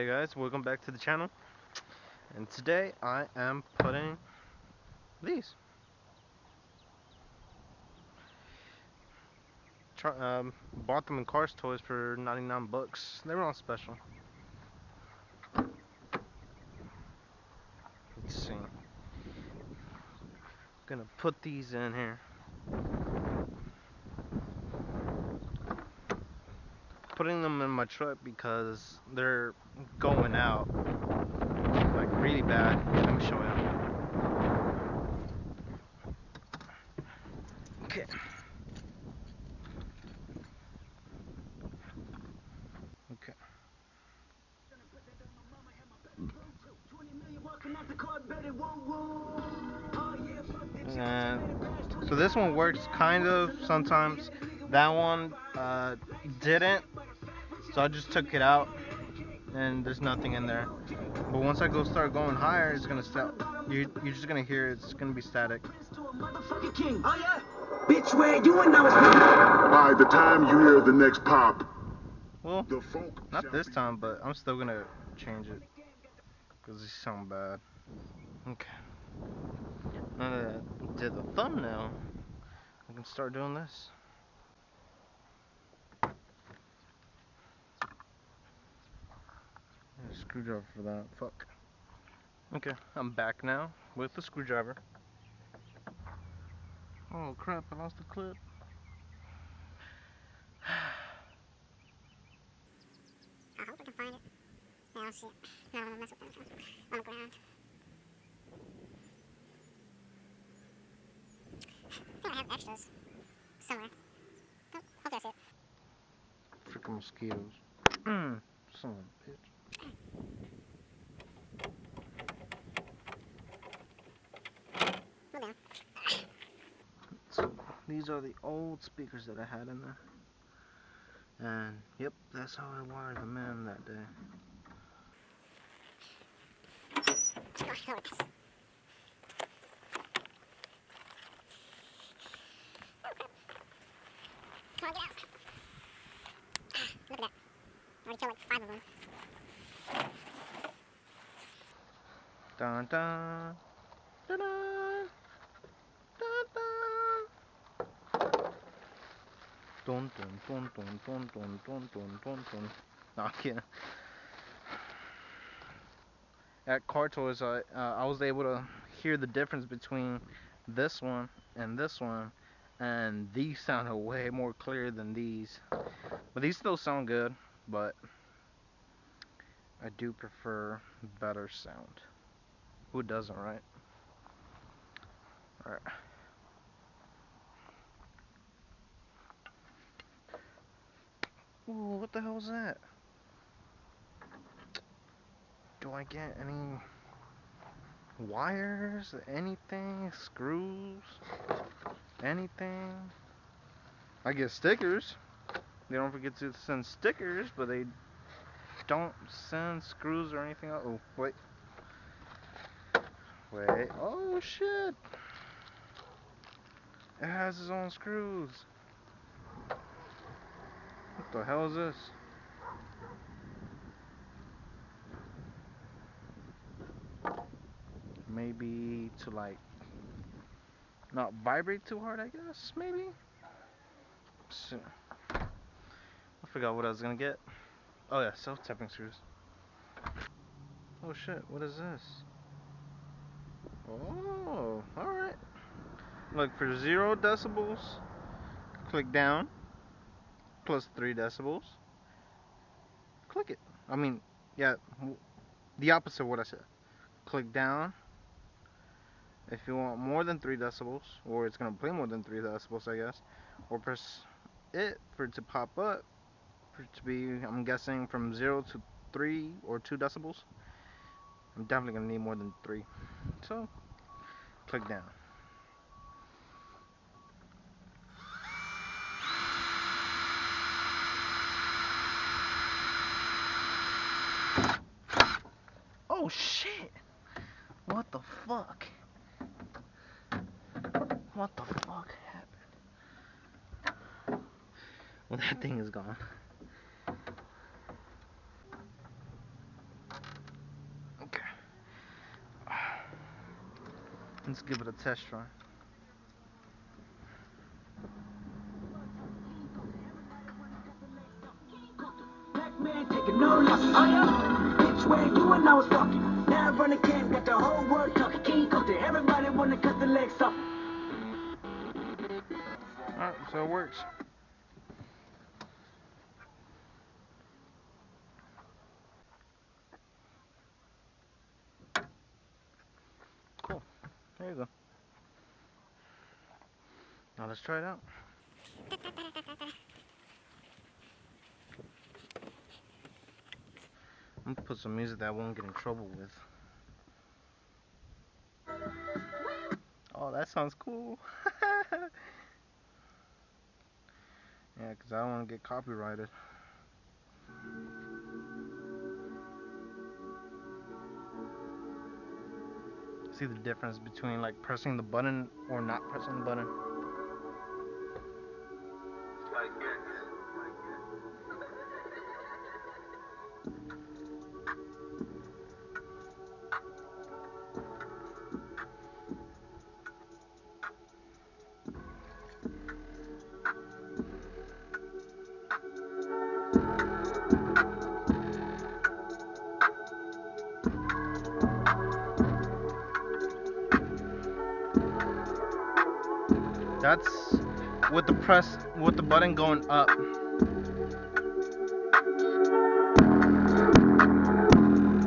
Hey guys, welcome back to the channel. And today I am putting these. Bought them in Cars Toys for 99 bucks. They were on special. Let's see. Gonna put these in here. Putting them in my truck because they're going out like really bad. Let me show you. Okay. Okay. And so this one works kind of sometimes. That one didn't. So I just took it out and there's nothing in there. But once I start going higher, it's gonna stop. You're just gonna hear it's gonna be static. By the time you hear the next pop, well, not this time, but I'm still gonna change it because these sound bad. Okay. Now that I did the thumbnail, I can start doing this. Screwdriver for that. Fuck. Okay, I'm back now with the screwdriver. Oh crap, I lost the clip. I hope we can find it. Yeah, I'll see it. No, I'm gonna mess with them on the ground. I think I have extras somewhere. Oh, hopefully I see it. Freaking mosquitoes. Son of a bitch. Well done. So, these are the old speakers that I had in there. And, yep, that's how I wired them in that day. Oh, I know what this is. Come on, get out. Look at that. I already killed like 5 of them. Dun dun. Dun dun. Dun dun. Dun dun dun dun dun dun dun dun dun dun. No, I'm kidding. At Car Toys, I was able to hear the difference between this one and this one, and these sounded way more clear than these. But these still sound good, but I do prefer better sound. Who doesn't, right? Alright. Ooh, what the hell is that? Do I get any wires? Anything? Screws? Anything? I get stickers. They don't forget to send stickers, but they don't send screws or anything else. Oh, wait. Wait. Oh, shit. It has its own screws. What the hell is this? Maybe to like not vibrate too hard, I guess. Maybe. So, I forgot what I was gonna get. Oh yeah, self-tapping screws. Oh shit, what is this? Oh, alright. Look, for 0 decibels, click down, plus 3 decibels. Click it. I mean, yeah, the opposite of what I said. Click down if you want more than 3 decibels, or it's gonna play more than 3 decibels, I guess. Or press it for it to pop up, for it to be, I'm guessing, from 0 to 3 or 2 decibels. I'm definitely gonna need more than 3. So, click down. Oh shit! What the fuck? What the fuck happened? Well, that thing is gone. Let's give it a test try. Man taking no loss. Oh yeah, bitch, where you and I was talking. Now I run again, got the whole world talking. King Coulter, everybody wanna cut the legs off. Alright, so it works. Cool. There you go. Now let's try it out. I'm gonna put some music that I won't get in trouble with. Oh, that sounds cool. Yeah, because I don't want to get copyrighted. See the difference between like pressing the button or not pressing the button? Like Getzh. That's with the button going up.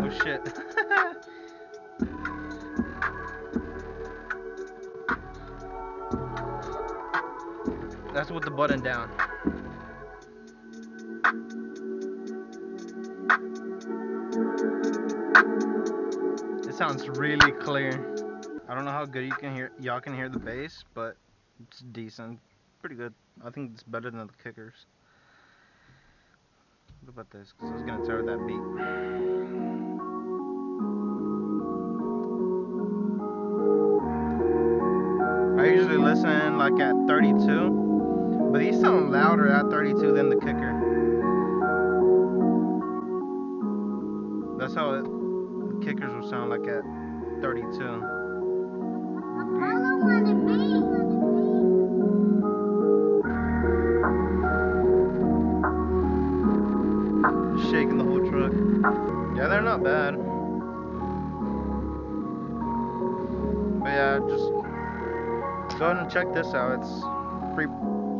Oh shit. That's with the button down. It sounds really clear. I don't know how good y'all can hear the bass, but it's decent. Pretty good. I think it's better than the kickers. What about this? Because I was gonna tear that beat. I usually listen like at 32, but these sound louder at 32 than the kicker. That's how the kickers will sound like at 32. Shaking the whole truck. Yeah, they're not bad. But yeah, just go ahead and check this out. It's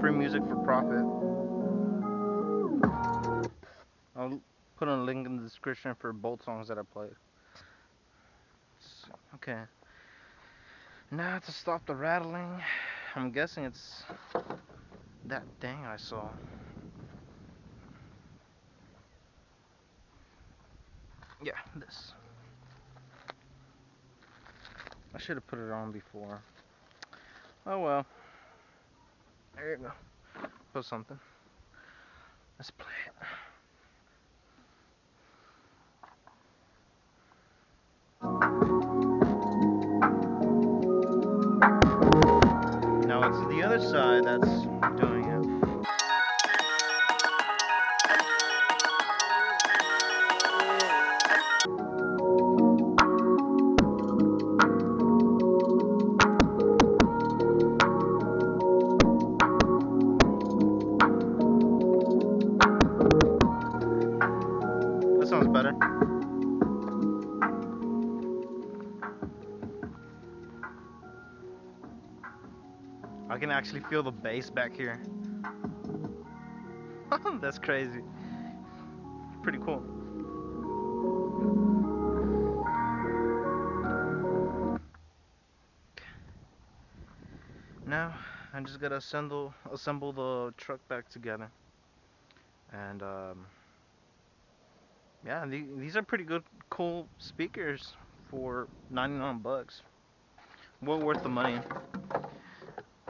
free music for profit. I'll put a link in the description for both songs that I played. Okay. Now to stop the rattling, I'm guessing it's that thing I saw. Yeah, this. I should have put it on before. Oh well. There you go. Put something. Let's play it. Now it's the other side that's doing it. That sounds better. I can actually feel the bass back here. That's crazy. Pretty cool. Now I just gotta assemble the truck back together. And yeah, these are pretty good, cool speakers for 99 bucks. Well worth the money.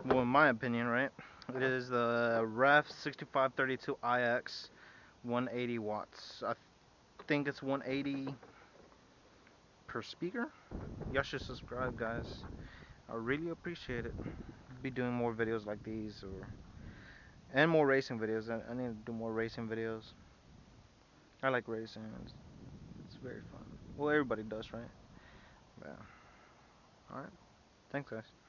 Well, in my opinion, right? It is the Ref 6532 IX, 180 watts. I think it's 180 per speaker. Y'all should subscribe, guys. I really appreciate it. Be doing more videos like these, and more racing videos. I need to do more racing videos. I like racing. It's very fun. Well, everybody does, right? Yeah. All right. Thanks, guys.